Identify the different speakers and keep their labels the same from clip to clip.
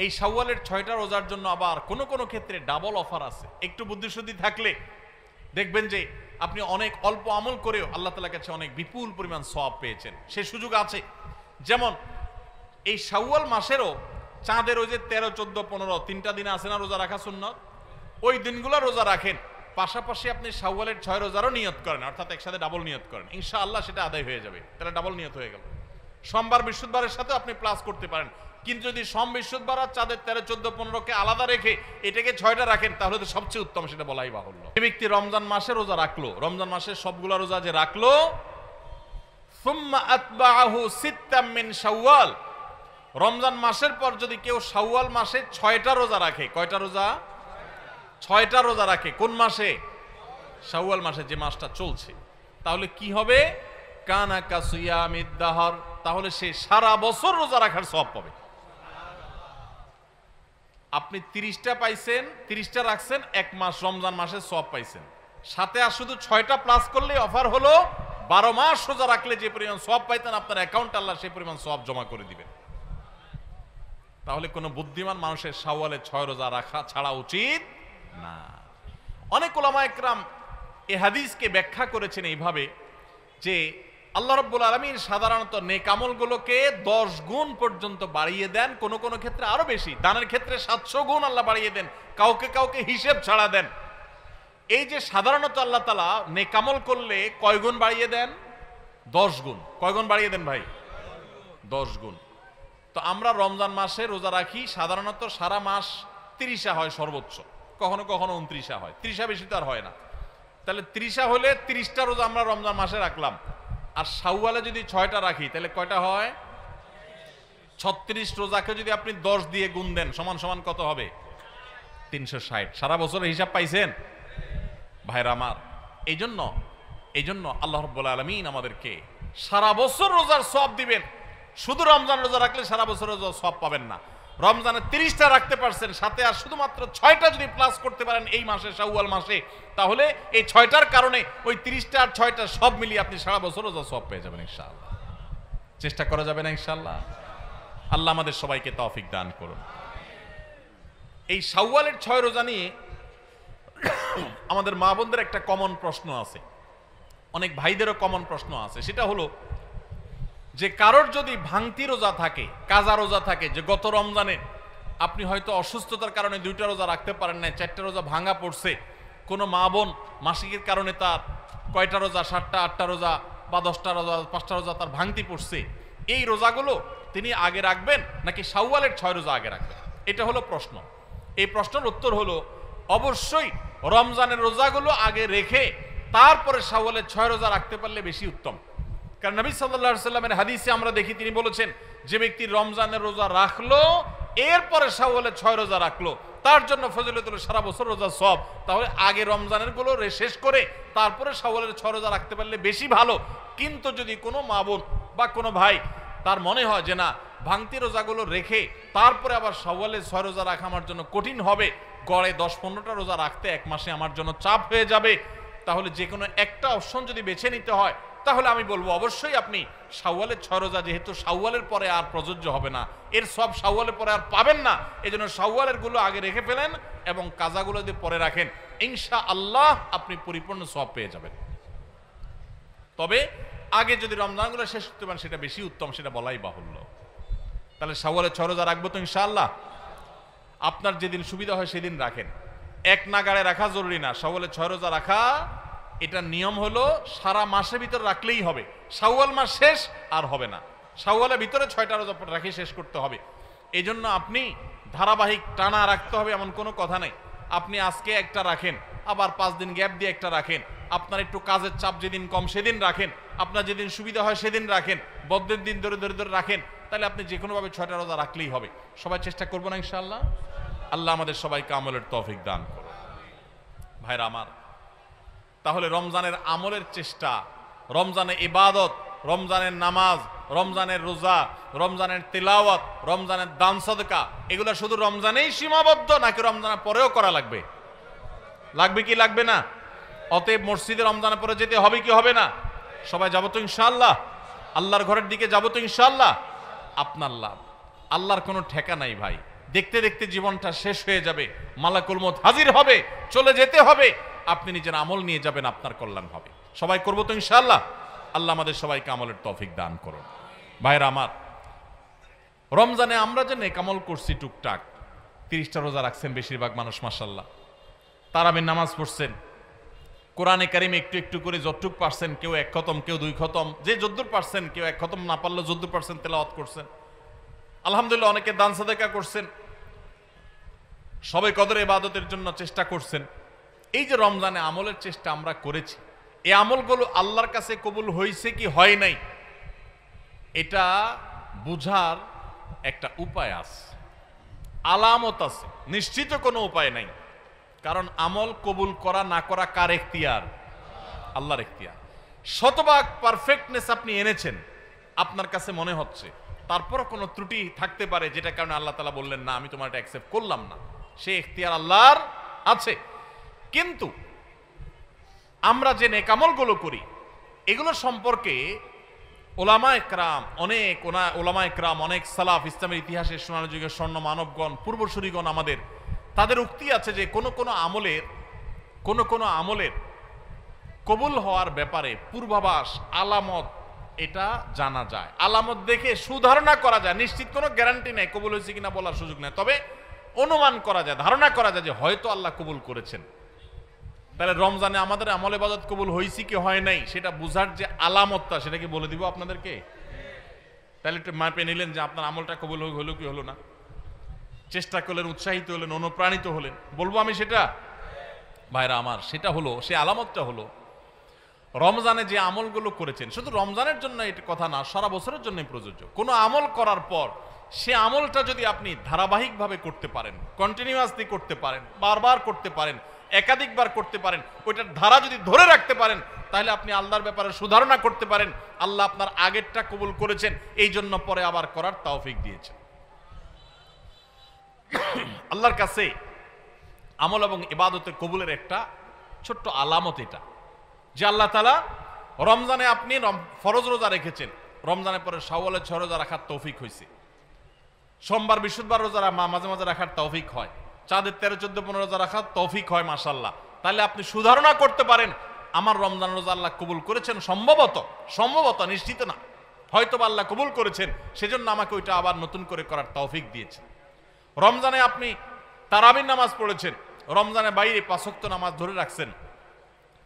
Speaker 1: এই শাওয়ালের 6টা রোজার জন্য আবার কোনো কোনো ক্ষেত্রে ডাবল অফার আছে। একটু বুদ্ধিশুদ্ধি থাকলে দেখবেন যে আপনি অনেক অল্প আমল করেও আল্লাহ তাআলার কাছে অনেক বিপুল পরিমাণ সওয়াব পেয়েছেন, সে সুযোগ আছে। যেমন এই শাওয়াল মাসেরও চাঁদের ওই যে 13, 14, 15 তিনটা দিন আছে না রোজা রাখা সুন্নাত, ওই দিনগুলো রোজা রাখেন, পাশাপাশি আপনি শাওয়ালের 6 রোজারও নিয়ত করেন, অর্থাৎ একসাথে ডাবল নিয়ত করেন, ইনশাআল্লাহ সেটা আদায় হয়ে যাবে। তাহলে ডাবল নিয়ত হয়ে গেল। সোমবার বৃহস্পতিবারের সাথে আপনি প্লাস করতে পারেন, কিন্তু যদি সোম বৃহস্পতিবার আর চাঁদের 13, 14, 15কে আলাদা রেখে এটাকে 6টা রাখেন তাহলে তো সবচেয়ে উত্তম, সেটা বলাই বাহুল্য। যে ব্যক্তি রমজান মাসে রোজা রাখলো, রমজান মাসের সবগুলা রোজা যে রাখলো, সুম্মা আতবাআহু সিত্তাম মিন শাওয়াল, রমজান মাসের পর যদি কেউ শাওয়াল মাসে 6টা রোজা রাখে, কয়টা রোজা? 6টা রোজা রাখে। কোন মাসে? শাওয়াল মাসে, যে মাসটা চলছে। তাহলে কি হবে? কানা কাসিয়ামিদ দাহর, তাহলে সে সারা বছর রোজা রাখার সওয়াব পাবে। আপনি 30টা পাইছেন, 30টা রাখছেন, এক মাস রমজান মাসের সওয়াব পাইছেন, সাথে আর শুধু 6টা প্লাস করলে অফার হলো 12 মাস রোজা রাখলে যে পরিমাণ সওয়াব পাইতেন আপনার অ্যাকাউন্ট আল্লাহ সেই পরিমাণ সওয়াব জমা করে দিবেন। তাহলে কোনো বুদ্ধিমান মানুষের শাওয়ালে 6 রোজা রাখা ছাড়া উচিত না। অনেক উলামা একরাম এই হাদিসকে ব্যাখ্যা করেছেন এইভাবে যে আল্লাহ রাব্বুল আলামিন সাধারণত নেক আমলগুলোকে 10 গুণ পর্যন্ত বাড়িয়ে দেন, কোন কোন ক্ষেত্রে আরো বেশি, দানের ক্ষেত্রে 700 গুণ আল্লাহ বাড়িয়ে দেন, কাউকে কাউকে হিসেব ছাড়া দেন। এই যে সাধারণত আল্লাহ তাআলা নেক আমল করলে কয় গুণ বাড়িয়ে দেন? 10 গুণ। কয় গুণ বাড়িয়ে দেন ভাই? 10 গুণ। তো আমরা রমজান মাসে রোজা রাখি, সাধারণত সারা মাস 30 হয় সর্বোচ্চ, কখনো কখনো 29 হয়, 30 বেশি তো আর হয় না। তাহলে 30 হলে 30টা রোজা আমরা রমজান মাসে রাখলাম, আর শাওয়ালে যদি 6টা রাখি তাহলে কয়টা হয়? 36 রোজাকে যদি আপনি 10 দিয়ে গুণ দেন সমান সমান কত হবে? 360। সারা বছরের হিসাব পাইছেন ভাইরা আমার। এই জন্য আল্লাহ রাব্বুল আলামিন আমাদেরকে সারা বছর রোজার সওয়াব দিবেন। শুধু রমজান রোজা রাখলে সারা বছর রোজার সওয়াব পাবেন না। রমজানে 30টা রাখতে পারছেন, সাথে আর শুধুমাত্র 6টা যদি প্লাস করতে পারেন এই মাসে, শাওয়াল মাসে, তাহলে এই 6টার কারণে ওই 30টা আর 6টা সব মিলিয়ে আপনি সারা বছর রোজার সওয়াব পেয়ে যাবেন ইনশাআল্লাহ। চেষ্টা করা যাবে না ইনশাআল্লাহ? আল্লাহ আমাদের সবাইকে তৌফিক দান করুন। এই শাওয়ালের 6 রোজা নিয়ে আমাদের মা বোনদের একটা কমন প্রশ্ন আছে, অনেক ভাইদেরও কমন প্রশ্ন আছে। সেটা হলো যে কারোর যদি ভাঙতি রোজা থাকে, কাজা রোজা থাকে, যে গত রমজানে আপনি হয়তো অসুস্থতার কারণে 2টা রোজা রাখতে পারেন না, 4টা রোজা ভাঙা পড়ছে, কোনো মা বোন মাসিকের কারণে তার কয়টা রোজা, 7টা 8টা রোজা বা 10টা রোজা 5টা রোজা তার ভাঙতি পড়ছে, এই রোজাগুলো তিনি আগে রাখবেন নাকি শাওয়ালের 6 রোজা আগে রাখবেন? এটা হলো প্রশ্ন। এই প্রশ্নের উত্তর হলো অবশ্যই রমজানের রোজাগুলো আগে রেখে তারপরে শাওয়ালের 6 রোজা রাখতে পারলে বেশি উত্তম। কারণ নবী সাল্লাল্লাহু আলাইহি সাল্লামের হাদিসে আমরা দেখি তিনি বলেছেন, যে ব্যক্তি রমজানের রোজা রাখলো এরপরে শাওয়ালের 6 রোজা রাখলো তার জন্য ফজিলত হলো সারা বছর রোজা সওয়াব। তাহলে আগে রমজানের গুলো শেষ করে তারপরে শাওয়ালের 6 রোজা রাখতে পারলে বেশি ভালো। কিন্তু যদি কোনো মা বোন বা কোনো ভাই তার মনে হয় যে না, ভাঙতি রোজাগুলো রেখে তারপরে আবার শাওয়ালের 6 রোজা রাখা আমার জন্য কঠিন হবে, গড়ে 10-15টা রোজা রাখতে এক মাসে আমার জন্য চাপ হয়ে যাবে, তাহলে যে কোনো একটা অপশন যদি বেছে নিতে হয় তাহলে আমি বলবো অবশ্যই আপনি শাওয়ালের 6 রোজা, যেহেতু শাওয়ালের পরে আর প্রযোজ্য হবে না, এর সব শাওয়ালের পরে আর পাবেন না, এজন্য শাওয়ালের গুলো আগে রেখে ফেলেন এবং কাজাগুলো যদি পরে রাখেন ইনশাআল্লাহ আপনি পরিপূর্ণ সওয়াব পেয়ে যাবেন। তবে আগে যদি রমজানগুলো শেষ করতে পারেন সেটা বেশি উত্তম, সেটা বলাই বাহুল্য। তাহলে শাওয়ালের 6 রোজা রাখবো তো ইনশাআল্লাহ। আপনার যেদিন সুবিধা হয় সেদিন রাখেন, এক নাগাড়ে রাখা জরুরি না। শাওয়ালের 6 রোজা রাখা এটা নিয়ম হলো সারা মাসের ভিতর রাখলেই হবে, শাওয়াল মাস শেষ আর হবে না, শাওয়ালের ভিতরে 6টা রোজা রাখি শেষ করতে হবে। এই জন্য আপনি ধারাবাহিক টানা রাখতে হবে এমন কোনো কথা নেই। আপনি আজকে একটা রাখেন, আবার 5 দিন গ্যাপ দিয়ে একটা রাখেন, আপনার একটু কাজের চাপ যেদিন কম সেদিন রাখেন, আপনার যেদিন সুবিধা হয় সেদিন রাখেন, বদ্ধের দিন ধরে ধরে ধরে রাখেন, তাহলে আপনি যে কোনোভাবে 6টা রোজা রাখলেই হবে। সবাই চেষ্টা করবো না ইনশাআল্লাহ? আল্লাহ আমাদের সবাইকে আমলের তৌফিক দান করুন। ভাইরা আমার, তাহলে রমজানের আমলের চেষ্টা, রমজানের ইবাদত, রমজানের নামাজ, রমজানের রোজা, রমজানের তিলাওয়াত, রমজানের দান সদকা, এগুলো শুধু রমজানেই সীমাবদ্ধ নাকি রমজানের পরেও করা লাগবে? লাগবে কি লাগবে না? অতএব মসজিদে রমজানের পরে যেতে হবে কি হবে না? সবাই যাবো তো ইনশাআল্লাহ? আল্লাহর ঘরের দিকে যাবো তো ইনশাআল্লাহ? আপনার লাভ, আল্লাহর কোনো ঠেকা নাই ভাই। দেখতে দেখতে জীবনটা শেষ হয়ে যাবে, মালাকুল মউত হাজির হবে, চলে যেতে হবে, আপনি নিজের আমল নিয়ে যাবেন, আপনার কল্যাণ হবে। সবাই করবো তো ইনশাআল্লাহ? আল্লাহ আমাদের সবাইকে আমলের তৌফিক দান করুন। ভাইরা আমার, রমজানে আমরা যে নেক আমল করছি টুকটাক, 30টা রোজা রাখছেন বেশিরভাগ মানুষ মাশাআল্লাহ, তারাবির নামাজ পড়ছেন, কোরআনে কারিম একটু একটু করে যতটুক পারছেন, কেউ 1 খতম, কেউ 2 খতম, যে যদ্দুর পারছেন, কেউ 1 খতম না পারলেও যদ্দুর পারছেন তেলাওয়াত করছেন, আলহামদুলিল্লাহ। অনেকে দান সাদাকা করছেন, সবে কদর ইবাদতের জন্য চেষ্টা করছেন। এই যে রমজানে আমলের চেষ্টা আমরা করেছি, এই আমলগুলো আল্লাহর কাছে কবুল হয়েছে কি হয় নাই, এটা বুঝার একটা উপায় আছে, আলামত আছে, নিশ্চিত কোনো উপায় নাই। কারণ আমল কবুল করা না করা কার এখতিয়ার? আল্লাহর এখতিয়ার। শতভাগ পারফেক্টনেস আপনি এনেছেন, আপনার কাছে মনে হচ্ছে, তারপরও কোনো ত্রুটি থাকতে পারে, যেটা কারণে আল্লাহ তাআলা বললেন না আমি তোমার এটা অ্যাকসেপ্ট করলাম না, সে এখতিয়ার আল্লাহর আছে। কিন্তু আমরা যে নেক আমলগুলো করি, এগুলো সম্পর্কে ওলামায়ে কেরাম অনেক সালাফ, ইসলামের ইতিহাসের সোনালী যুগের স্বর্ণ মানবগণ, পূর্বসূরীগণ আমাদের, তাদের উক্তি আছে যে কোন কোন আমলের কবুল হওয়ার ব্যাপারে পূর্বাভাস, আলামত, এটা জানা যায়। আলামত দেখে সুধারণা করা যায়, নিশ্চিত কোনো গ্যারান্টি নেই কবুল হয়েছে কিনা বলার সুযোগ নেই, তবে অনুমান করা যায়, ধারণা করা যায় যে হয়তো আল্লাহ কবুল করেছেন। তাহলে রমজানে আমাদের আমল ইবাদত কবুল হয়েছে কি হয় নাই, সেটা বুঝার যে আলামতটা, সেটা কি বলে দিব আপনাদেরকে? তাহলে একটু মাপে নিলেন যে আপনার আমলটা কবুল হলো কি হলো না, চেষ্টা করলেন, উৎসাহিত হলেন, অনুপ্রাণিত হলেন। বলবো আমি সেটা? ভাইরা আমার, সেটা হলো, সে আলামতটা হলো রমজানে যে আমলগুলো করেছেন, শুধু রমজানের জন্য এটা কথা না, সারা বছরের জন্য প্রযোজ্য। কোনো আমল করার পর সে আমলটা যদি আপনি ধারাবাহিকভাবে করতে পারেন, কন্টিনিউয়াসলি করতে পারেন, বারবার করতে পারেন, একাধিকবার করতে পারেন, ওইটার ধারা যদি ধরে রাখতে পারেন, তাহলে আপনি আল্লাহর ব্যাপারে সুধারণা করতে পারেন আল্লাহ আপনার আগেরটা কবুল করেছেন, এই জন্য পরে আবার করার তৌফিক দিয়েছেন। আল্লাহর কাছে আমল এবং ইবাদতের কবুলের একটা ছোট্ট আলামত এটা, যে আল্লাহ তাআলা রমজানে আপনি ফরজ রোজা রেখেছেন, রমজানের পরে শাওয়ালের 6 রোজা রাখার তৌফিক হয়েছে, সোমবার বৃহস্পতিবার রোজা মাঝে মাঝে রাখার তৌফিক হয়, চাঁদের 13, 14, 15 রোজা রাখার তৌফিক হয় মাশাআল্লাহ। তাহলে আপনি সুধারণা করতে পারেন আমার রমজান রোজা আল্লাহ কবুল করেছেন, সম্ভবত, নিশ্চিত না, হয়তো আল্লাহ কবুল করেছেন, সেজন্য আমাকে ওইটা আবার নতুন করে করার তৌফিক দিয়েছেন। রমজানে আপনি তারাবির নামাজ পড়েছেন, রমজানের বাইরে 5 ওয়াক্ত নামাজ ধরে রাখছেন,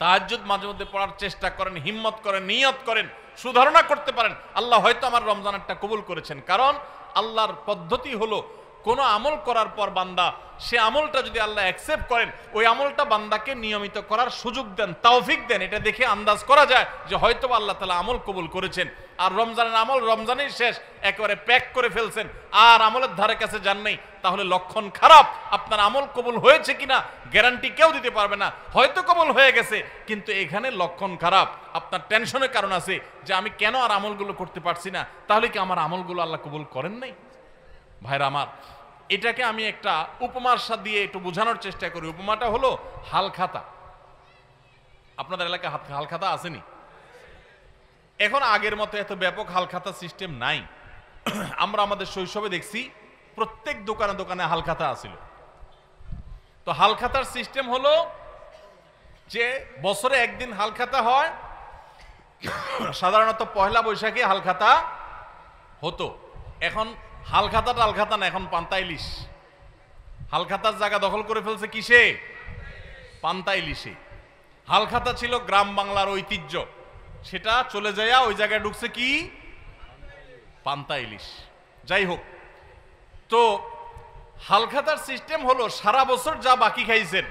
Speaker 1: তাহাজ্জুদ মাঝে মধ্যে পড়ার চেষ্টা করেন, হিম্মত করেন, নিয়ত করেন, সুধারণা করতে পারেন আল্লাহ হয়তো আমার রমজানেরটা কবুল করেছেন। কারণ আল্লাহর পদ্ধতি হলো কোন আমল করার পর বান্দা সে আমলটা যদি আল্লাহ অ্যাকসেপ্ট করেন, ওই আমলটা বান্দাকে নিয়মিত করার সুযোগ দেন, তৌফিক দেন। এটা দেখে আন্দাজ করা যায় যে হয়তো আল্লাহ তাআলা আমল কবুল করেছেন। আর রমজানের আমল রমজানেই শেষ, একেবারে প্যাক করে ফেলছেন, আর আমলের ধারে কাছে যান নাই, তাহলে লক্ষণ খারাপ। আপনার আমল কবুল হয়েছে কিনা গ্যারান্টি কেউ দিতে পারবে না, হয়তো কবুল হয়ে গেছে, কিন্তু এখানে লক্ষণ খারাপ। আপনার টেনশনের কারণ আছে যে আমি কেন আর আমলগুলো করতে পারছি না, তাহলে কি আমার আমলগুলো আল্লাহ কবুল করেন নাই? ভাইরা আমার, এটাকে আমি একটা উপমার সাথে দিয়ে একটু বোঝানোর চেষ্টা করি। উপমাটা হলো হালখাতা। আপনাদের এলাকায় হালখাতা আসেনি? এখন আগের মতো এত ব্যাপক হালখাতা সিস্টেম নাই। আমরা আমাদের শৈশবে দেখছি প্রত্যেক দোকানে দোকানে হালখাতা আছিল। তো হালখাতার সিস্টেম হলো যে বছরে একদিন হালখাতা হয়, সাধারণত পয়লা বৈশাখে হালখাতা হতো। এখন হালখাতা না, এখন পান্তা ইলিশ। হালখাতার জায়গা দখল করে ফেলছে কিসে? পান্তা ইলিশে। হালখাতা ছিল গ্রাম বাংলার ঐতিহ্য, সেটা চলে যায় ওই জায়গায় ঢুকছে কি? পান্তা ইলিশ। যাই হোক, তো হালখাতার সিস্টেম হলো সারা বছর যা বাকি খাইছেন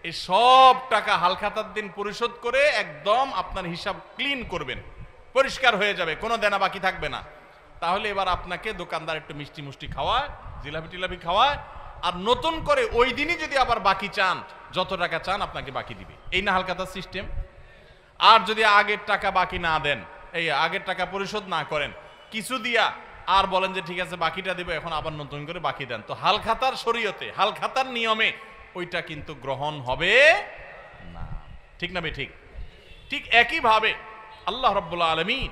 Speaker 1: এই সব টাকা হালখাতার দিন পরিশোধ করে একদম আপনার হিসাব ক্লিন করবেন, পরিষ্কার হয়ে যাবে, কোনো দেনা বাকি থাকবে না। তাহলে এবার আপনাকে দোকানদার একটু মিষ্টি মুষ্টি খাওয়ায়, জিলাপি টিলাপি খাওয়ায়, আর নতুন করে ওই দিনই যদি আবার বাকি চান, যত টাকা চান আপনাকে বাকি দিবে। এই না হালখাতার সিস্টেম? আর যদি আগের টাকা বাকি না দেন, এই আগের টাকা পরিশোধ না করেন, কিছু দিয়া আর বলেন যে ঠিক আছে বাকিটা দিব, এখন আবার নতুন করে বাকি দেন, তো হালখাতার শরীয়তে, হালখাতার নিয়মে ওইটা কিন্তু গ্রহণ হবে না। ঠিক না বে? ঠিক। ঠিক একইভাবে আল্লাহ রাব্বুল আলামিন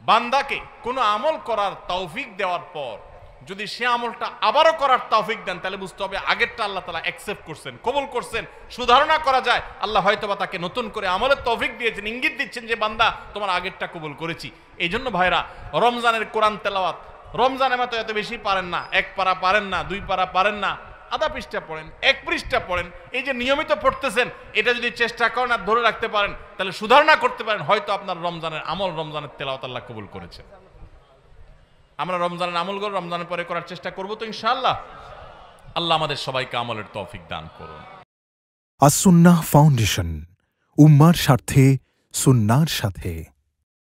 Speaker 1: বান্দাকে কোনো আমল করার তৌফিক দেওয়ার পর যদি সে আমলটা আবারও করার তৌফিক দেন, তাহলে বুঝতে হবে আগেরটা আল্লাহ তাআলা অ্যাকসেপ্ট করছেন, কবুল করছেন। সুধারণা করা যায় আল্লাহ হয়তোবা তাকে নতুন করে আমলের তৌফিক দিয়েছেন, ইঙ্গিত দিচ্ছেন যে বান্দা তোমার আগেরটা কবুল করেছি। এই জন্য ভাইরা, রমজানের কোরআন তেলাওয়াত, রমজানের মতো এত বেশি পারেন না, 1 পারা পারেন না, 2 পারা পারেন না, আধা পৃষ্ঠা পড়েন, 1 পৃষ্ঠা পড়েন। এই যে নিয়মিত পড়তেছেন, এটা যদি চেষ্টা করেন আর ধরে রাখতে পারেন, তাহলে সুধারণা করতে পারেন, হয়তো আপনার রমজানের আমল, রমজানের তেলাওয়াত আল্লাহ কবুল করেছেন। আমরা রমজানের আমলগুলো রমজানের পরে করার চেষ্টা করব তো ইনশাআল্লাহ। আল্লাহ আমাদের সবাইকে আমলের তৌফিক দান করুন।
Speaker 2: আস সুন্নাহ ফাউন্ডেশন, উম্মার স্বার্থে সুন্নাহর সাথে।